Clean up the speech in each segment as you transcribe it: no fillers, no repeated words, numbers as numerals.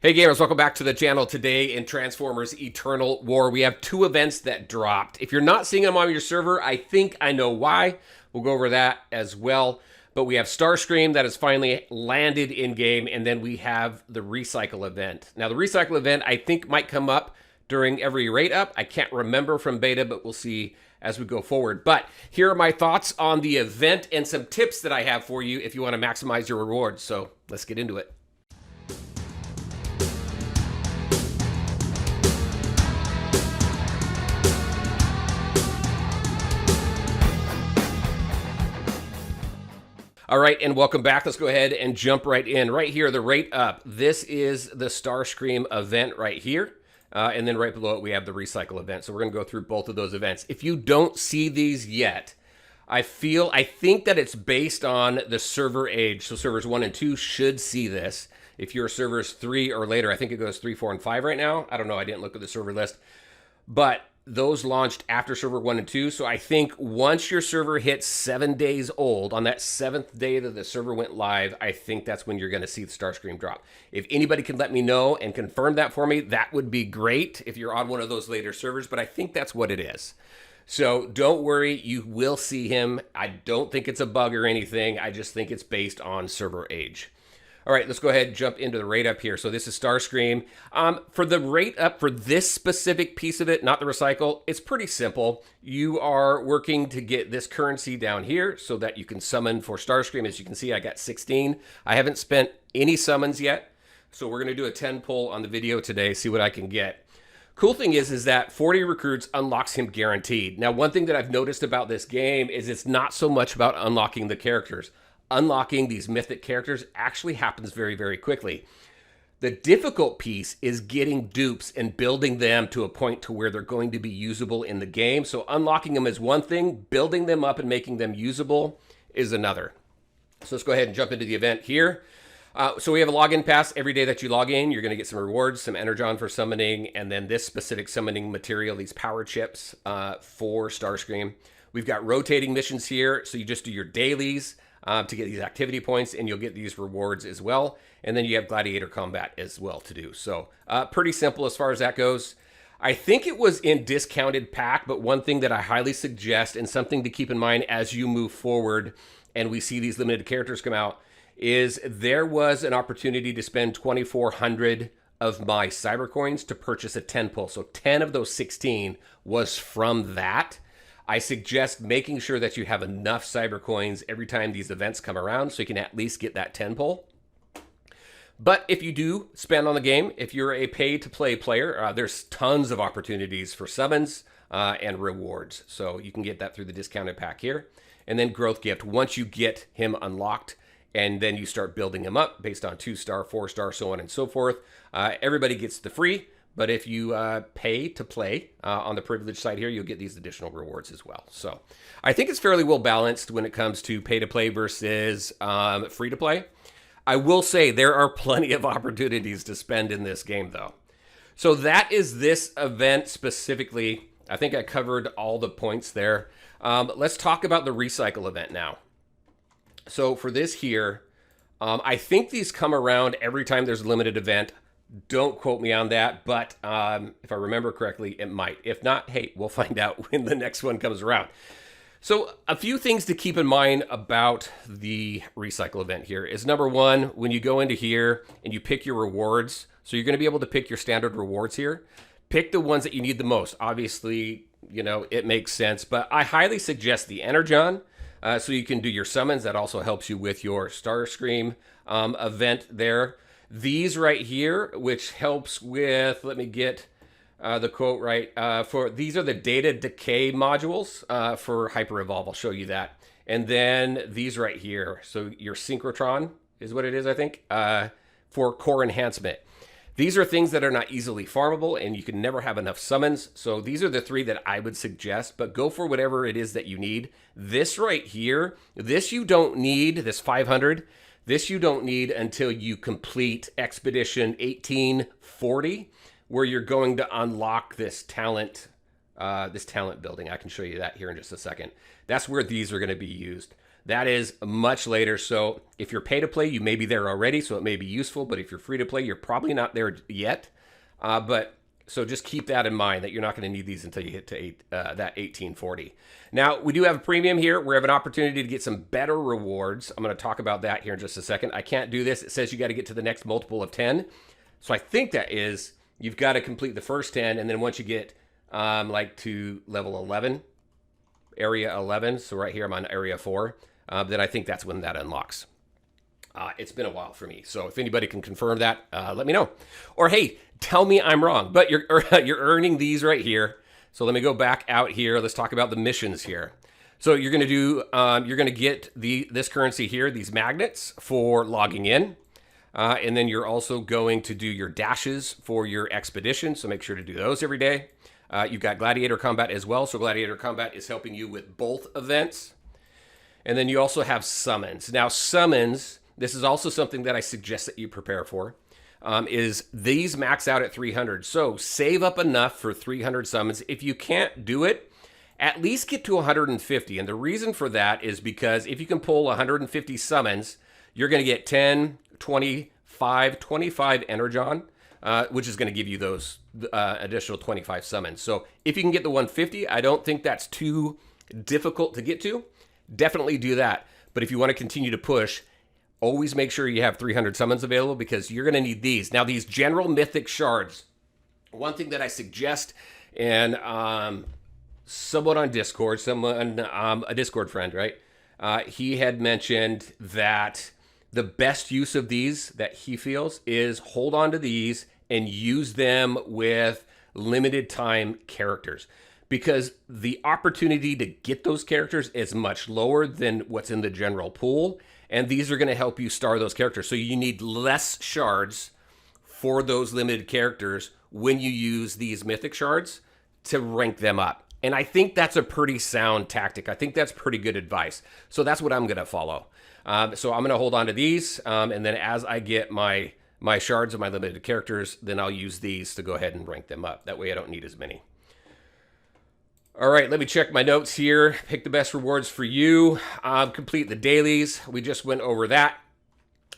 Hey gamers, welcome back to the channel. Today in Transformers Eternal War, we have two events that dropped. If you're not seeing them on your server, I think I know why. We'll go over that as well. But we have Starscream that has finally landed in-game, and then we have the Recycle event. Now, the Recycle event, I think, might come up during every rate up. I can't remember from beta, but we'll see as we go forward. But here are my thoughts on the event and some tips that I have for you if you want to maximize your rewards. So let's get into it. All right, and welcome back. Let's go ahead and jump right in. Right here, the rate up. This is the Starscream event right here. And then right below it, we have the Recycle event. So we're going to go through both of those events. If you don't see these yet, I think that it's based on the server age. So servers 1 and 2 should see this. If your servers 3 or later, I think it goes 3, 4, and 5 right now. I don't know. I didn't look at the server list. But those launched after server 1 and 2. So I think once your server hits 7 days old, on that 7th day that the server went live, I think that's when you're going to see the Starscream drop. If anybody can let me know and confirm that for me, that would be great if you're on one of those later servers, but I think that's what it is. So don't worry, you will see him. I don't think it's a bug or anything. I just think it's based on server age. All right, let's go ahead and jump into the rate up here. So this is Starscream. For the rate up for this specific piece of it, not the recycle, it's pretty simple. You are working to get this currency down here so that you can summon for Starscream. As you can see, I got 16. I haven't spent any summons yet. So we're going to do a 10 pull on the video today, see what I can get. Cool thing is that 40 recruits unlocks him guaranteed. Now, one thing that I've noticed about this game is it's not so much about unlocking the characters. Unlocking these mythic characters actually happens very, very quickly. The difficult piece is getting dupes and building them to a point to where they're going to be usable in the game. So unlocking them is one thing, building them up and making them usable is another. So let's go ahead and jump into the event here. So we have a login pass. Every day that you log in, you're going to get some rewards, some energon for summoning, and then this specific summoning material, these power chips for Starscream. We've got rotating missions here, so you just do your dailies to get these activity points, and you'll get these rewards as well. And then you have gladiator combat as well to do. So pretty simple as far as that goes. I think it was in discounted pack, but one thing that I highly suggest and something to keep in mind as you move forward and we see these limited characters come out is there was an opportunity to spend 2,400 of my cyber coins to purchase a 10 pull. So 10 of those 16 was from that. I suggest making sure that you have enough cyber coins every time these events come around so you can at least get that 10 pull. But if you do spend on the game, if you're a pay-to-play player, there's tons of opportunities for summons and rewards. So you can get that through the discounted pack here. And then growth gift, once you get him unlocked, and then you start building him up based on 2-star, 4-star, so on and so forth. Everybody gets the free. But if you pay to play on the privilege side here, you'll get these additional rewards as well. So I think it's fairly well balanced when it comes to pay to play versus free to play. I will say there are plenty of opportunities to spend in this game, though. So that is this event specifically. I think I covered all the points there. Let's talk about the Recycle event now. So for this here, I think these come around every time there's a limited event. Don't quote me on that, but if I remember correctly, it might. If not, hey, we'll find out when the next one comes around. So a few things to keep in mind about the Recycle event here is number one, when you go into here and you pick your rewards, so you're going to be able to pick your standard rewards here. Pick the ones that you need the most. Obviously, you know, it makes sense, but I highly suggest the Energon so you can do your summons. That also helps you with your Starscream event there. These right here, which helps with, let me get the quote right, these are the data decay modules for Hyper Evolve. I'll show you that. And then these right here, so your Synchrotron is what it is, I think, for core enhancement. These are things that are not easily farmable, and you can never have enough summons. So these are the three that I would suggest, but go for whatever it is that you need. This right here, this you don't need, this 500. This you don't need until you complete Expedition 1840, where you're going to unlock this talent building. I can show you that here in just a second. That's where these are going to be used. That is much later. So if you're pay to play, you may be there already, so it may be useful. But if you're free to play, you're probably not there yet. So just keep that in mind that you're not going to need these until you hit to that 1840. Now, we do have a premium here. We have an opportunity to get some better rewards. I'm going to talk about that here in just a second. I can't do this. It says you got to get to the next multiple of 10. So I think that is you've got to complete the first 10, and then once you get like to level 11, area 11, so right here I'm on area 4, then I think that's when that unlocks. It's been a while for me, so if anybody can confirm that, let me know. Or hey, tell me I'm wrong. But you're earning these right here. So let me go back out here. Let's talk about the missions here. So you're going to do you're going to get this currency here, these magnets for logging in, and then you're also going to do your dashes for your expedition. So make sure to do those every day. You've got gladiator combat as well. So gladiator combat is helping you with both events, and then you also have summons. Now summons. This is also something that I suggest that you prepare for, is these max out at 300. So save up enough for 300 summons. If you can't do it, at least get to 150. And the reason for that is because if you can pull 150 summons, you're going to get 10, 25 energon, which is going to give you those additional 25 summons. So if you can get the 150, I don't think that's too difficult to get to. Definitely do that. But if you want to continue to push, always make sure you have 300 summons available because you're going to need these. Now, these general mythic shards, one thing that I suggest, and someone on Discord, a Discord friend, right? He had mentioned that the best use of these that he feels is hold on to these and use them with limited time characters, because the opportunity to get those characters is much lower than what's in the general pool. And these are going to help you star those characters. So you need less shards for those limited characters when you use these mythic shards to rank them up. And I think that's a pretty sound tactic. I think that's pretty good advice. So that's what I'm going to follow. So I'm going to hold on to these. And then as I get my shards of my limited characters, then I'll use these to go ahead and rank them up. That way I don't need as many. All right, let me check my notes here. Pick the best rewards for you. Complete the dailies. We just went over that.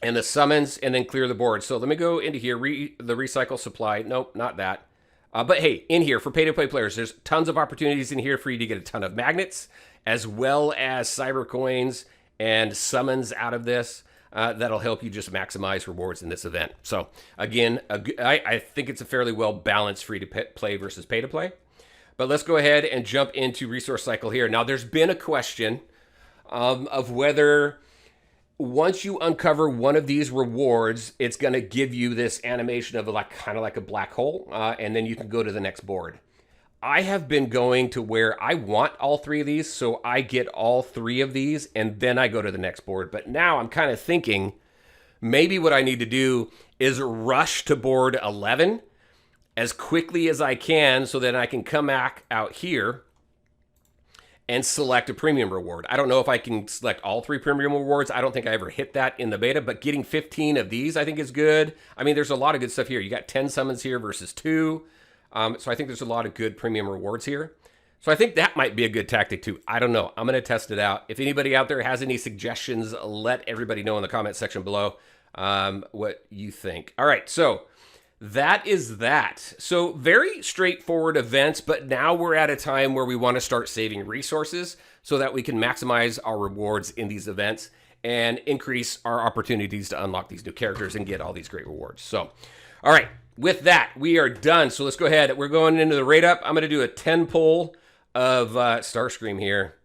And the summons, and then clear the board. So let me go into here, the recycle supply. Nope, not that. But hey, in here, for pay-to-play players, there's tons of opportunities in here for you to get a ton of magnets, as well as cyber coins and summons out of this. That'll help you just maximize rewards in this event. So again, I think it's a fairly well-balanced free-to-play versus pay-to-play. But let's go ahead and jump into resource cycle here. Now, there's been a question of whether once you uncover one of these rewards, it's going to give you this animation of kind of like a black hole, and then you can go to the next board. I have been going to where I want all three of these, so I get all three of these, and then I go to the next board. But now I'm kind of thinking maybe what I need to do is rush to board 11 as quickly as I can, so that I can come back out here and select a premium reward. I don't know if I can select all three premium rewards. I don't think I ever hit that in the beta, but getting 15 of these I think is good. I mean, there's a lot of good stuff here. You got 10 summons here versus 2. So I think there's a lot of good premium rewards here. So I think that might be a good tactic too. I don't know. I'm going to test it out. If anybody out there has any suggestions, let everybody know in the comment section below what you think. All right, so that is that. So very straightforward events, but now we're at a time where we want to start saving resources so that we can maximize our rewards in these events and increase our opportunities to unlock these new characters and get all these great rewards. So, all right, with that, we are done. So let's go ahead. We're going into the rate up. I'm going to do a 10 pull of Starscream here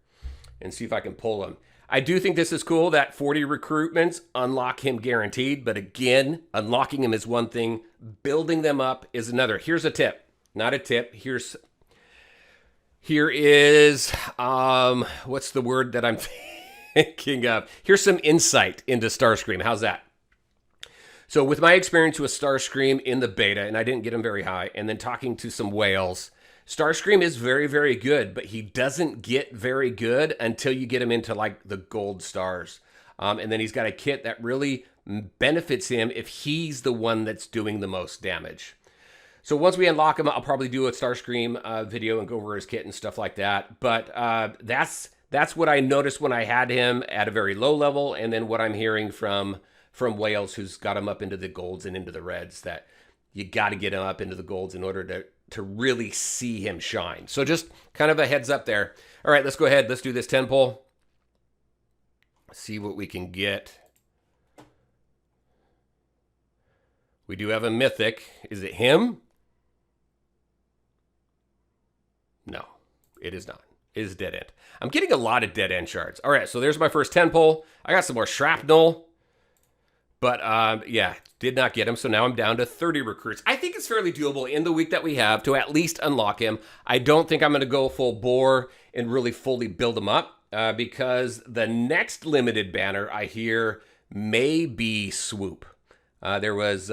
and see if I can pull him. I do think this is cool that 40 recruitments unlock him guaranteed. But again, unlocking him is one thing. Building them up is another. Here's a tip. Not a tip. Here is, what's the word that I'm thinking of? Here's some insight into Starscream. How's that? So with my experience with Starscream in the beta, and I didn't get him very high, and then talking to some whales, Starscream is very, very good, but he doesn't get very good until you get him into like the gold stars. And then he's got a kit that really benefits him if he's the one that's doing the most damage. So once we unlock him, I'll probably do a Starscream video and go over his kit and stuff like that. But that's That's what I noticed when I had him at a very low level, and then what I'm hearing from Wales, who's got him up into the golds and into the reds, that you got to get him up into the golds in order to really see him shine. So just kind of a heads up there. All right, let's go ahead. Let's do this 10 pull. See what we can get. We do have a mythic. Is it him? No, it is not. It is dead end. I'm getting a lot of dead end shards. All right, so there's my first 10 pull. I got some more shrapnel. But yeah, did not get him. So now I'm down to 30 recruits. I think it's fairly doable in the week that we have to at least unlock him. I don't think I'm going to go full bore and really fully build him up because the next limited banner I hear may be Swoop. There was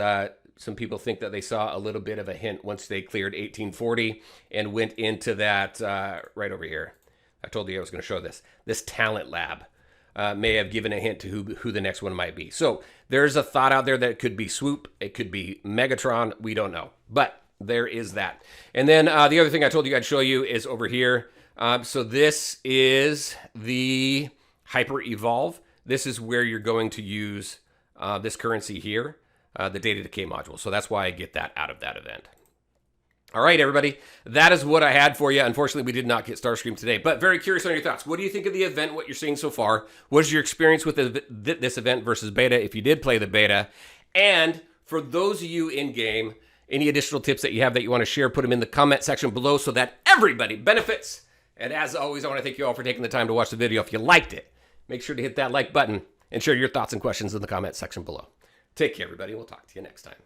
some people think that they saw a little bit of a hint once they cleared 1840 and went into that right over here. I told you I was going to show this. This talent lab. May have given a hint to who the next one might be. So there's a thought out there that it could be Swoop. It could be Megatron. We don't know. But there is that. And then the other thing I told you I'd show you is over here. So this is the Hyper Evolve. This is where you're going to use this currency here, the Data Decay module. So that's why I get that out of that event. All right, everybody, that is what I had for you. Unfortunately, we did not get Starscream today, but very curious on your thoughts. What do you think of the event, what you're seeing so far? What is your experience with this event versus beta, if you did play the beta? And for those of you in-game, any additional tips that you have that you want to share, put them in the comment section below so that everybody benefits. And as always, I want to thank you all for taking the time to watch the video. If you liked it, make sure to hit that like button and share your thoughts and questions in the comment section below. Take care, everybody. We'll talk to you next time.